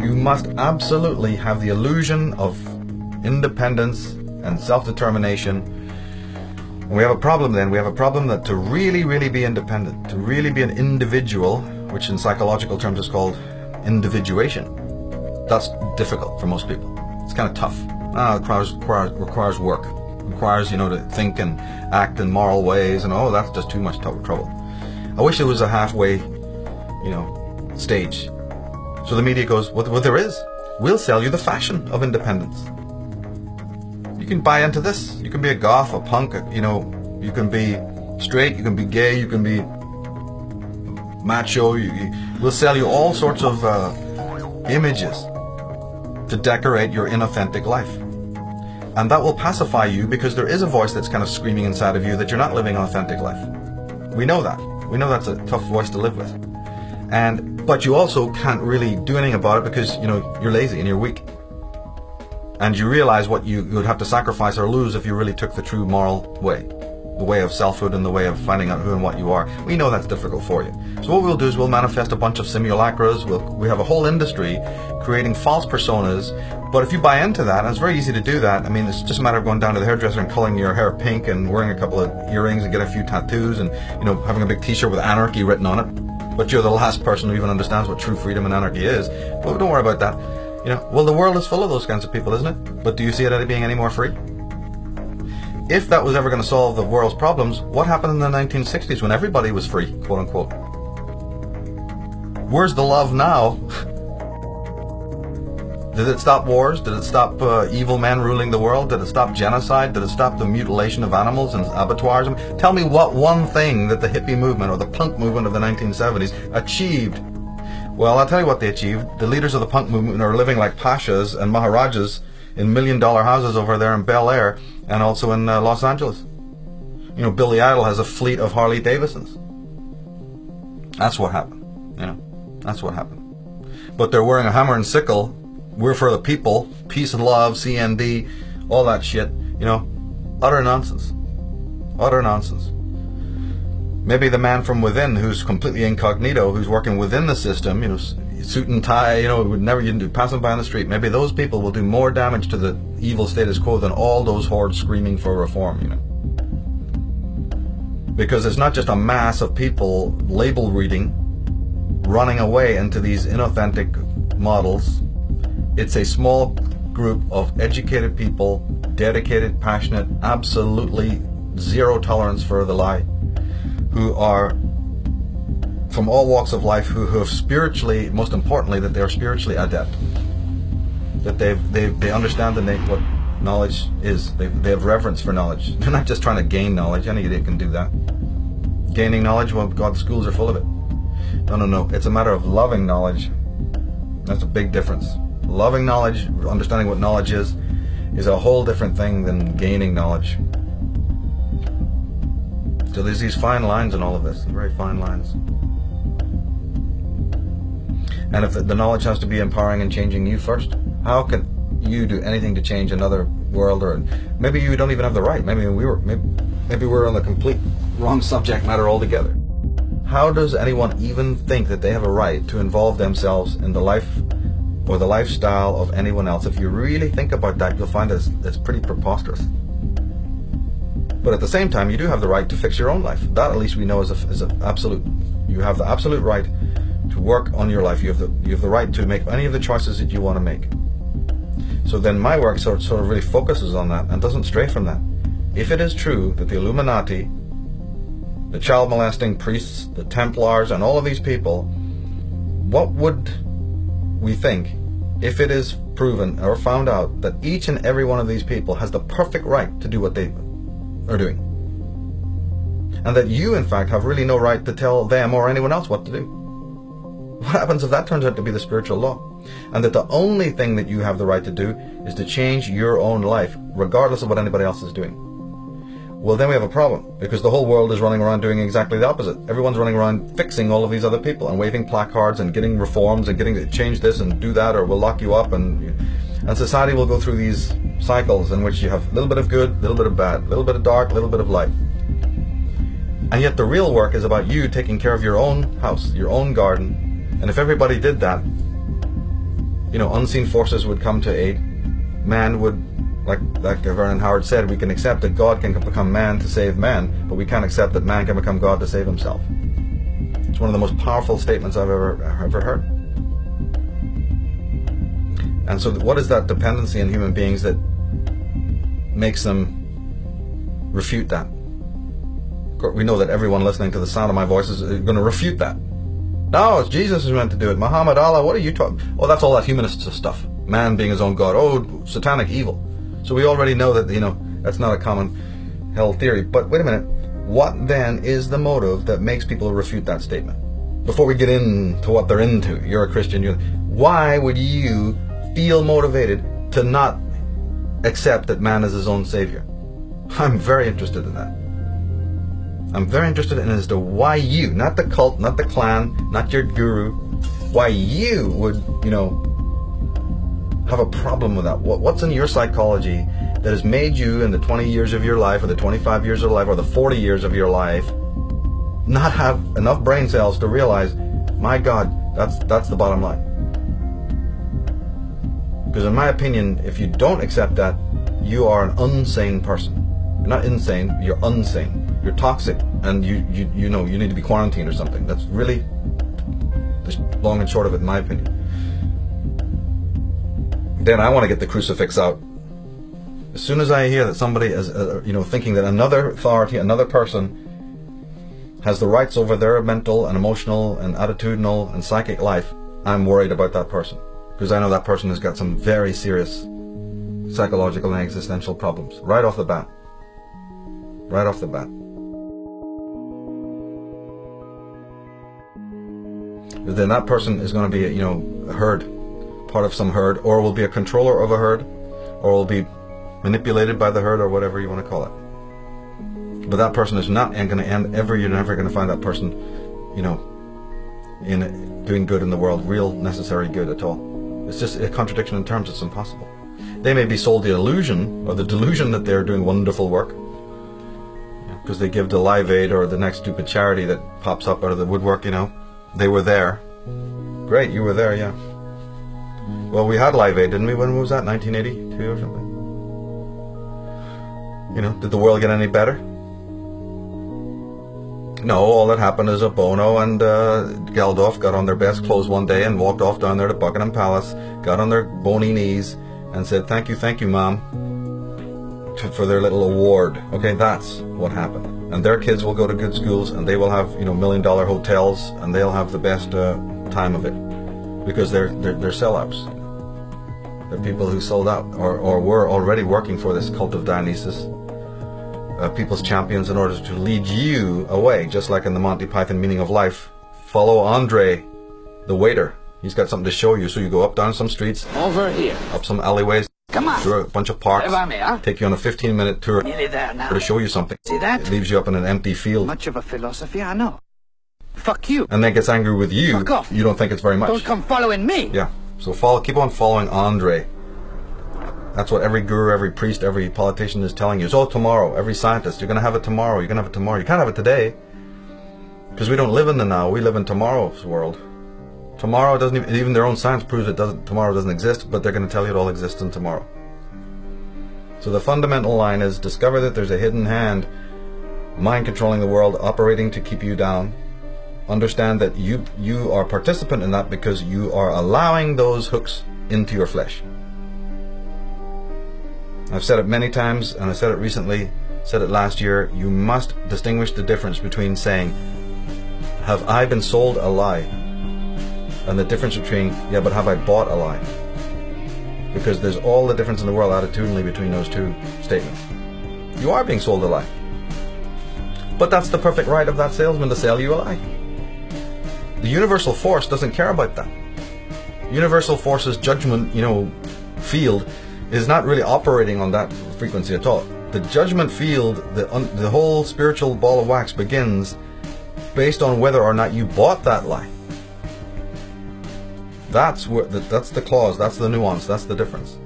You must absolutely have the illusion of independence and self-determination. We have a problem then. We have a problem that to really be independent, to really be an individual, which in psychological terms is called individuation, that's difficult for most people. It's kind of tough. Requires work. Requires, to think and act in moral ways, and that's just too much trouble. I wish there was a halfway, stage. So the media goes, well, there is. We'll sell you the fashion of independence. You can buy into this. You can be a goth, a punk, you can be straight, you can be gay, you can be macho. We'll sell you all sorts of images to decorate your inauthentic life. And that will pacify you, because there is a voice that's kind of screaming inside of you that you're not living an authentic life. We know that. We know that's a tough voice to live with. But you also can't really do anything about it because, you're lazy and you're weak. And you realize what you would have to sacrifice or lose if you really took the true moral way. The way of selfhood and the way of finding out who and what you are. We know that's difficult for you. So what we'll do is we'll manifest a bunch of simulacras. We have a whole industry creating false personas. But if you buy into that, and it's very easy to do that. I mean, it's just a matter of going down to the hairdresser and coloring your hair pink and wearing a couple of earrings and get a few tattoos and, having a big t-shirt with anarchy written on it. But you're the last person who even understands what true freedom and anarchy is. But don't worry about that. Well, the world is full of those kinds of people, isn't it? But do you see it as being any more free? If that was ever going to solve the world's problems, what happened in the 1960s when everybody was free, quote unquote? Where's the love now? Did it stop wars? Did it stop evil men ruling the world? Did it stop genocide? Did it stop the mutilation of animals and abattoirs? Tell me what one thing that the hippie movement or the punk movement of the 1970s achieved. Well, I'll tell you what they achieved. The leaders of the punk movement are living like pashas and maharajas in $1 million houses over there in Bel Air and also in Los Angeles. Billy Idol has a fleet of Harley Davidsons. That's what happened. That's what happened. But they're wearing a hammer and sickle. We're for the people, peace and love, CND, all that shit. Utter nonsense. Utter nonsense. Maybe the man from within who's completely incognito, who's working within the system, suit and tie, would never even pass them by on the street. Maybe those people will do more damage to the evil status quo than all those hordes screaming for reform, Because it's not just a mass of people label reading, running away into these inauthentic models. It's a small group of educated people, dedicated, passionate, absolutely zero tolerance for the lie, who are from all walks of life, who have spiritually, most importantly, that they are spiritually adept, that they understand what knowledge is. They have reverence for knowledge. They're not just trying to gain knowledge. Any idiot can do that. Gaining knowledge, well, God, the schools are full of it. No. It's a matter of loving knowledge. That's a big difference. Loving knowledge, understanding what knowledge is a whole different thing than gaining knowledge. So there's these fine lines in all of this, very fine lines. And if the knowledge has to be empowering and changing you first, how can you do anything to change another world? Or maybe you don't even have the right. Maybe we're on the complete wrong subject matter altogether. How does anyone even think that they have a right to involve themselves in the life or the lifestyle of anyone else? If you really think about that, you'll find it's pretty preposterous. But at the same time, you do have the right to fix your own life. That, at least, we know is an absolute. You have the absolute right to work on your life. You have the right to make any of the choices that you want to make. So then my work sort of really focuses on that and doesn't stray from that. If it is true that the Illuminati, the child molesting priests, the Templars, and all of these people, what would we think if it is proven or found out that each and every one of these people has the perfect right to do what they are doing, and that you in fact have really no right to tell them or anyone else what to do? What happens if that turns out to be the spiritual law, and that the only thing that you have the right to do is to change your own life regardless of what anybody else is doing? Well, then we have a problem, because the whole world is running around doing exactly the opposite. Everyone's running around fixing all of these other people and waving placards and getting reforms and getting to change this and do that, or we'll lock you up, and society will go through these cycles in which you have a little bit of good, a little bit of bad, a little bit of dark, a little bit of light. And yet the real work is about you taking care of your own house, your own garden. And if everybody did that, unseen forces would come to aid. Man would, like Vernon Howard said, we can accept that God can become man to save man, but we can't accept that man can become God to save himself. It's one of the most powerful statements I've ever heard. And so what is that dependency in human beings that makes them refute that? We know that everyone listening to the sound of my voice is going to refute that. No, it's Jesus who's meant to do it. Muhammad, Allah, what are you talking? Oh, that's all that humanist stuff. Man being his own God. Oh, satanic evil. So we already know that, that's not a common held theory. But wait a minute. What then is the motive that makes people refute that statement? Before we get into what they're into, you're a Christian. Why would you feel motivated to not accept that man is his own savior? I'm very interested in that. I'm very interested in as to why you, not the cult, not the clan, not your guru, why you would, have a problem with that. What's in your psychology that has made you in the 20 years of your life, or the 25 years of life, or the 40 years of your life, not have enough brain cells to realize, my God, that's the bottom line. Because in my opinion, if you don't accept that, you are an unsane person. You're not insane, you're unsane. You're toxic, and you need to be quarantined or something. That's really the long and short of it, in my opinion. Then I want to get the crucifix out. As soon as I hear that somebody is, thinking that another authority, another person, has the rights over their mental and emotional and attitudinal and psychic life, I'm worried about that person. Because I know that person has got some very serious psychological and existential problems. Right off the bat. Right off the bat. Then that person is going to be, a herd. Part of some herd, or will be a controller of a herd, or will be manipulated by the herd, or whatever you want to call it. But that person is not going to end ever. You're never going to find that person, in doing good in the world, real necessary good at all. It's just a contradiction in terms. It's impossible. They may be sold the illusion or the delusion that they're doing wonderful work because they give to Live Aid or the next stupid charity that pops up out of the woodwork. They were there. Great, you were there, yeah. Well, we had Live Aid, didn't we? When was that? 1982 or something? Did the world get any better? No, all that happened is Bono and Geldof got on their best clothes one day and walked off down there to Buckingham Palace, got on their bony knees and said, thank you, Mom, for their little award. Okay, that's what happened. And their kids will go to good schools and they will have, $1 million hotels and they'll have the best time of it. Because they're sellouts. They're people who sold out or were already working for this cult of Dionysus, people's champions, in order to lead you away, just like in the Monty Python Meaning of Life. Follow Andre, the waiter. He's got something to show you, so you go up down some streets, over here, up some alleyways, come on, through a bunch of parks, take you on a 15-minute tour nearly there now. to show you something. See that? It leaves you up in an empty field. Much of a philosophy, I know. Fuck you. And then gets angry with you. Fuck off. You don't think it's very much. Don't come following me. Yeah. So keep on following Andre. That's what every guru, every priest, every politician is telling you. So tomorrow, every scientist, you're going to have it tomorrow. You're going to have it tomorrow. You can't have it today. Because we don't live in the now. We live in tomorrow's world. Tomorrow doesn't even their own science proves tomorrow doesn't exist, but they're going to tell you it all exists in tomorrow. So the fundamental line is discover that there's a hidden hand, mind controlling the world, operating to keep you down. Understand that you are a participant in that because you are allowing those hooks into your flesh. I've said it many times, and I said it recently, said it last year. You must distinguish the difference between saying, have I been sold a lie? And the difference between, yeah, but have I bought a lie? Because there's all the difference in the world attitudinally between those two statements. You are being sold a lie. But that's the perfect right of that salesman to sell you a lie. The universal force doesn't care about that. Universal force's judgment, field is not really operating on that frequency at all. The judgment field, the whole spiritual ball of wax begins based on whether or not you bought that lie. That's the clause, that's the nuance, that's the difference.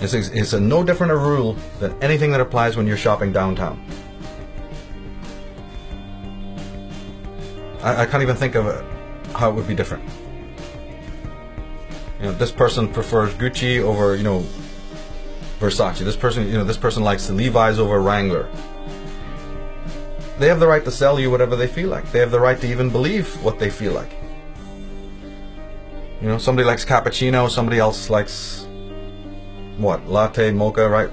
It's a no different a rule than anything that applies when you're shopping downtown. I can't even think of how it would be different. You know, this person prefers Gucci over, you know, Versace. This person likes the Levi's over Wrangler. They have the right to sell you whatever they feel like. They have the right to even believe what they feel like. You know, somebody likes cappuccino, somebody else likes what? Latte, mocha, right?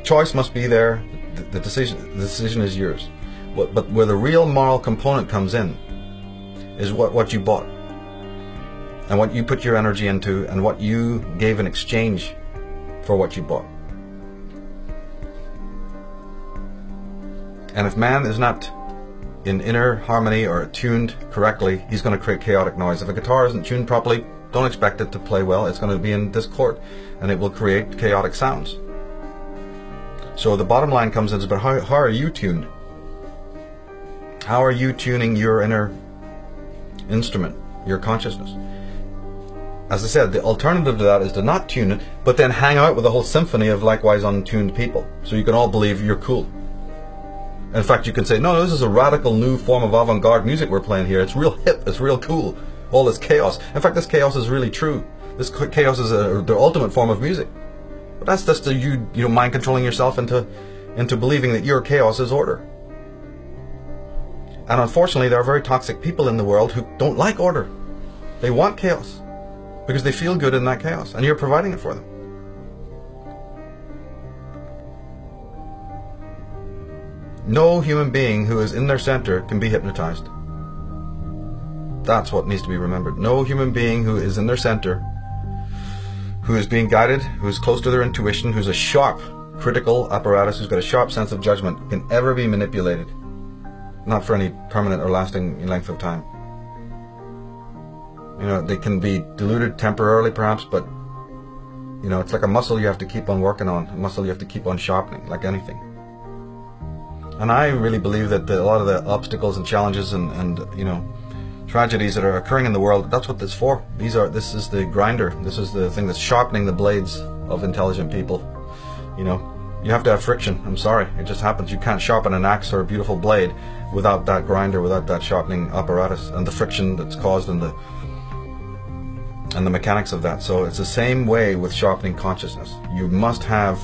Choice must be there. The decision is yours. But where the real moral component comes in is what you bought and what you put your energy into and what you gave in exchange for what you bought. And if man is not in inner harmony or tuned correctly, he's going to create chaotic noise. If a guitar isn't tuned properly, don't expect it to play well. It's going to be in discord and it will create chaotic sounds. So the bottom line comes in, but how are you tuned? How are you tuning your inner instrument, your consciousness? As I said, the alternative to that is to not tune it, but then hang out with a whole symphony of likewise untuned people. So you can all believe you're cool. In fact, you can say, no, this is a radical new form of avant-garde music we're playing here. It's real hip, it's real cool. All this chaos. In fact, this chaos is really true. This chaos is the ultimate form of music. But that's just you mind controlling yourself into believing that your chaos is order. And unfortunately, there are very toxic people in the world who don't like order. They want chaos because they feel good in that chaos, and you're providing it for them. No human being who is in their center can be hypnotized. That's what needs to be remembered. No human being who is in their center, who is being guided, who is close to their intuition, who's a sharp critical apparatus, who's got a sharp sense of judgment, can ever be manipulated. Not for any permanent or lasting length of time. You know, they can be diluted temporarily perhaps, but you know, it's like a muscle you have to keep on working on, a muscle you have to keep on sharpening, like anything. And I really believe that a lot of the obstacles and challenges and you know, tragedies that are occurring in the world, that's what this is for. This is the grinder. This is the thing that's sharpening the blades of intelligent people. You know, you have to have friction. I'm sorry, it just happens. You can't sharpen an axe or a beautiful blade without that grinder, without that sharpening apparatus and the friction that's caused and the mechanics of that. So it's the same way with sharpening consciousness. You must have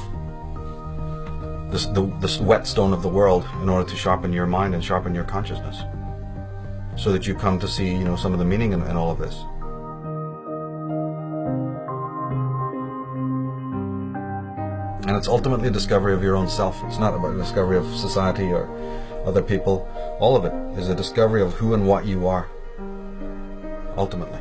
this whetstone of the world in order to sharpen your mind and sharpen your consciousness, so that you come to see, you know, some of the meaning in all of this. And it's ultimately a discovery of your own self. It's not about a discovery of society or other people. All of it is a discovery of who and what you are, ultimately.